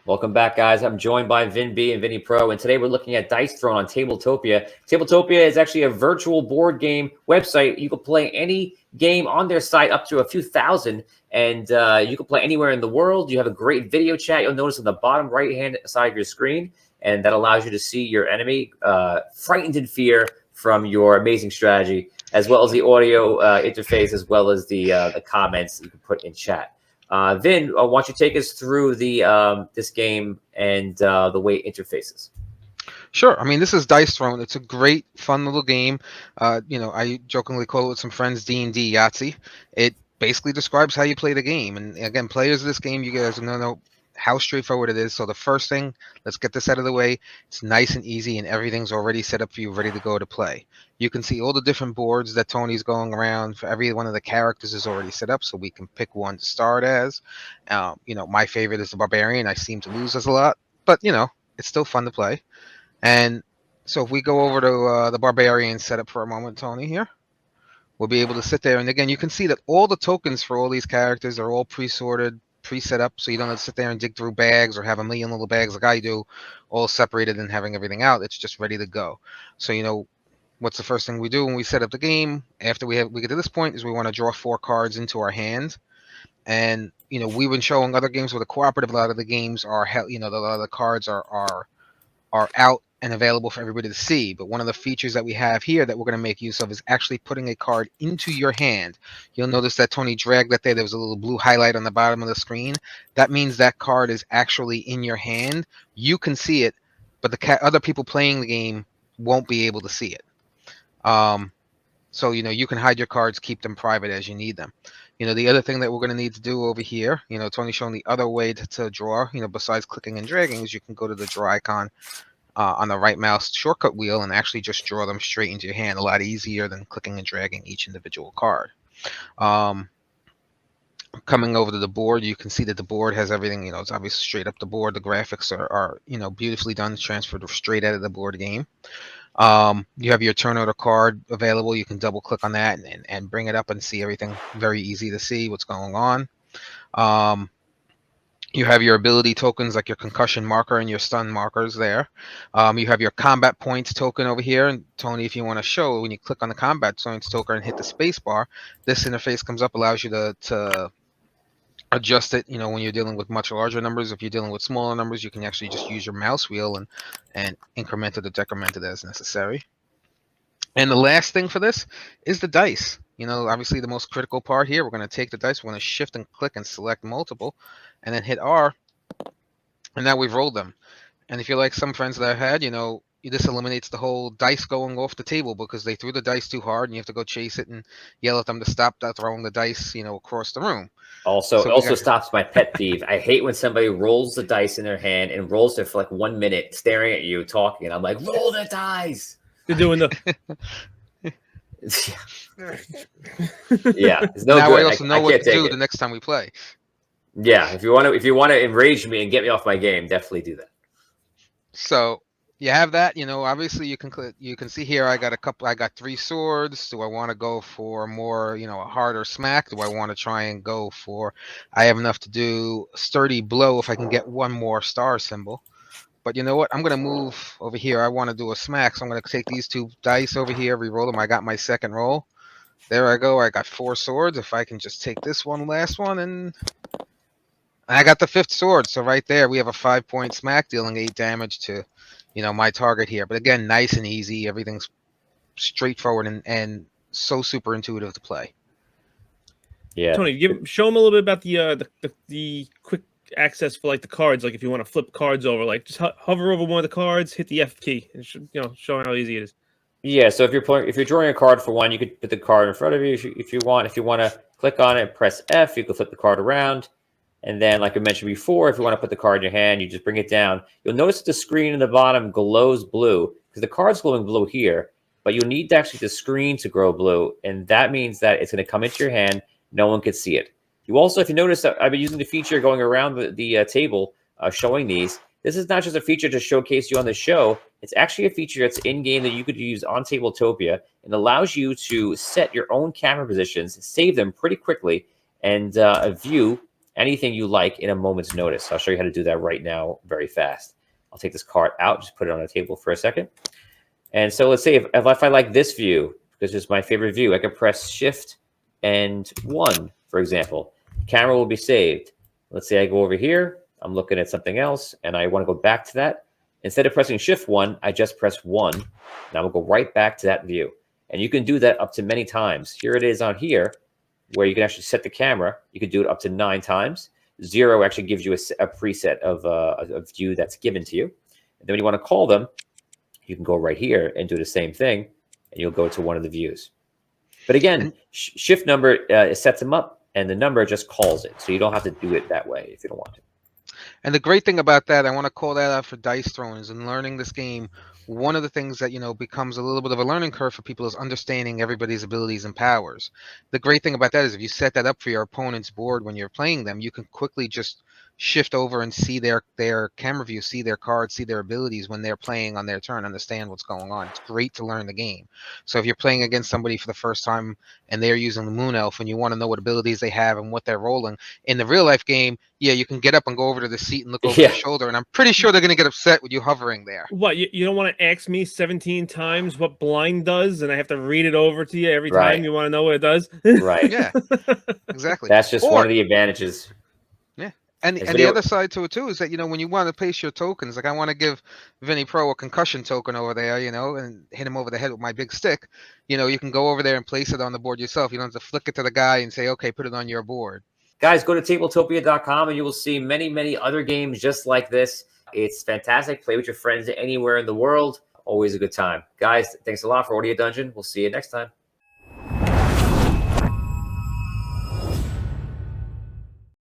Welcome back, guys. I'm joined by Vin B and Vinny Pro, and today we're looking at Dice Throne on Tabletopia. Tabletopia is actually a virtual board game website. You can play any game on their site up to a few thousand, and you can play anywhere in the world. You have a great video chat. You'll notice on the bottom right-hand side of your screen, and that allows you to see your enemy frightened in fear from your amazing strategy, as well as the audio interface, as well as the comments you can put in chat. Vin, why don't you take us through the this game and the way it interfaces? Sure. I mean, this is Dice Throne. It's a great, fun little game. I jokingly call it with some friends D&D Yahtzee. It basically describes how you play the game. And again, players of this game, you guys know how straightforward it is. So the first thing, let's get this out of the way. It's nice and easy, and everything's already set up for you, ready to go to play. You can see all the different boards that Tony's going around. For every one of the characters is already set up, so we can pick one to start as. My favorite is the Barbarian. I seem to lose as a lot, but it's still fun to play. And so if we go over to the Barbarian setup for a moment, Tony, here, we'll be able to sit there. And again, you can see that all the tokens for all these characters are all pre-sorted, pre-set up, so you don't have to sit there and dig through bags or have a million little bags like I do, all separated and having everything out. It's just ready to go. So, what's the first thing we do when we set up the game? After we get to this point is we want to draw 4 cards into our hand. And, we've been showing other games with a cooperative. A lot of the games are, a lot of the cards are out and available for everybody to see. But one of the features that we have here that we're going to make use of is actually putting a card into your hand. You'll notice that Tony dragged that there. There was a little blue highlight on the bottom of the screen. That means that card is actually in your hand. You can see it, but the other people playing the game won't be able to see it. So, you can hide your cards, keep them private as you need them. The other thing that we're going to need to do over here, Tony's showing the other way to draw, besides clicking and dragging, is you can go to the draw icon on the right mouse shortcut wheel and actually just draw them straight into your hand. A lot easier than clicking and dragging each individual card. Coming over to the board, you can see that the board has everything, it's obviously straight up the board. The graphics are beautifully done, transferred straight out of the board game. You have your turn order card available. You can double click on that and bring it up and see everything. Very easy to see what's going on. You have your ability tokens like your concussion marker and your stun markers there. You have your combat points token over here. And Tony, if you want to show, when you click on the combat points token and hit the space bar, this interface comes up, allows you to adjust it, when you're dealing with much larger numbers. If you're dealing with smaller numbers, you can actually just use your mouse wheel and increment it or decrement it as necessary. And the last thing for this is the dice. Obviously the most critical part here, we're going to take the dice, we're going to shift and click and select multiple, and then hit R, and now we've rolled them. And if you're like some friends that I had, this eliminates the whole dice going off the table because they threw the dice too hard, and you have to go chase it and yell at them to stop throwing the dice, across the room. Also stops my pet peeve. I hate when somebody rolls the dice in their hand and rolls it for like 1 minute, staring at you, talking, and I'm like, roll the dice. You're doing the. Yeah, it's no now good. I also know what to do it. the next time we play. Yeah, if you want to enrage me and get me off my game, definitely do that. So you have that. Obviously you can see here I got 3 swords. Do I want to go for more, a harder smack? Do I want to try and go for, I have enough to do sturdy blow if I can get one more star symbol. But you know what? I'm going to move over here. I want to do a smack, so I'm going to take these 2 dice over here, re-roll them. I got my second roll. There I go. I got 4 swords. If I can just take this last one, and I got the 5th sword. So right there, we have a 5-point smack, dealing 8 damage to, my target here. But again, nice and easy. Everything's straightforward and so super intuitive to play. Yeah, Tony, show them a little bit about the quick access for like the cards. Like if you want to flip cards over, like just hover over one of the cards, hit the F key, and showing how easy it is. Yeah, so if you're drawing a card for one, you could put the card in front of you if you want. If you want to click on it, press F. You can flip the card around, and then, like I mentioned before, if you want to put the card in your hand, you just bring it down. You'll notice the screen in the bottom glows blue because the card's glowing blue here, but you'll need actually the screen to glow blue, and that means that it's going to come into your hand. No one could see it. You also, if you notice, that I've been using the feature going around the table, showing these. This is not just a feature to showcase you on the show. It's actually a feature that's in-game that you could use on Tabletopia and allows you to set your own camera positions, save them pretty quickly, and view anything you like in a moment's notice. I'll show you how to do that right now very fast. I'll take this card out, just put it on the table for a second. And so let's say if I like this view, because it's my favorite view, I can press Shift and 1, for example. Camera will be saved. Let's say I go over here. I'm looking at something else, and I want to go back to that. Instead of pressing Shift 1, I just press 1. Now we'll go right back to that view. And you can do that up to many times. Here it is on here, where you can actually set the camera. You can do it up to 9 times. 0 actually gives you a preset of a view that's given to you. And then when you want to call them, you can go right here and do the same thing, and you'll go to one of the views. But again, shift number sets them up, and the number just calls it. So you don't have to do it that way if you don't want to. And the great thing about that, I want to call that out for Dice Throne, is in learning this game, one of the things that, becomes a little bit of a learning curve for people is understanding everybody's abilities and powers. The great thing about that is if you set that up for your opponent's board when you're playing them, you can quickly just shift over and see their camera view, see their cards, see their abilities when they're playing on their turn, understand what's going on. It's great to learn the game. So if you're playing against somebody for the first time and they're using the Moon Elf and you want to know what abilities they have and what they're rolling, in the real life game, yeah, you can get up and go over to the seat and look over your shoulder, and I'm pretty sure they're going to get upset with you hovering there. What, you don't want to ask me 17 times what blind does, and I have to read it over to you every time you want to know what it does? Right. Yeah, exactly. That's just one of the advantages. Yeah. And the other side to it, too, is that, when you want to place your tokens, like I want to give Vinny Pro a concussion token over there, and hit him over the head with my big stick, you can go over there and place it on the board yourself. You don't have to flick it to the guy and say, okay, put it on your board. Guys, go to tabletopia.com and you will see many, many other games just like this. It's fantastic. Play with your friends anywhere in the world. Always a good time. Guys, thanks a lot for Audio Dungeon. We'll see you next time.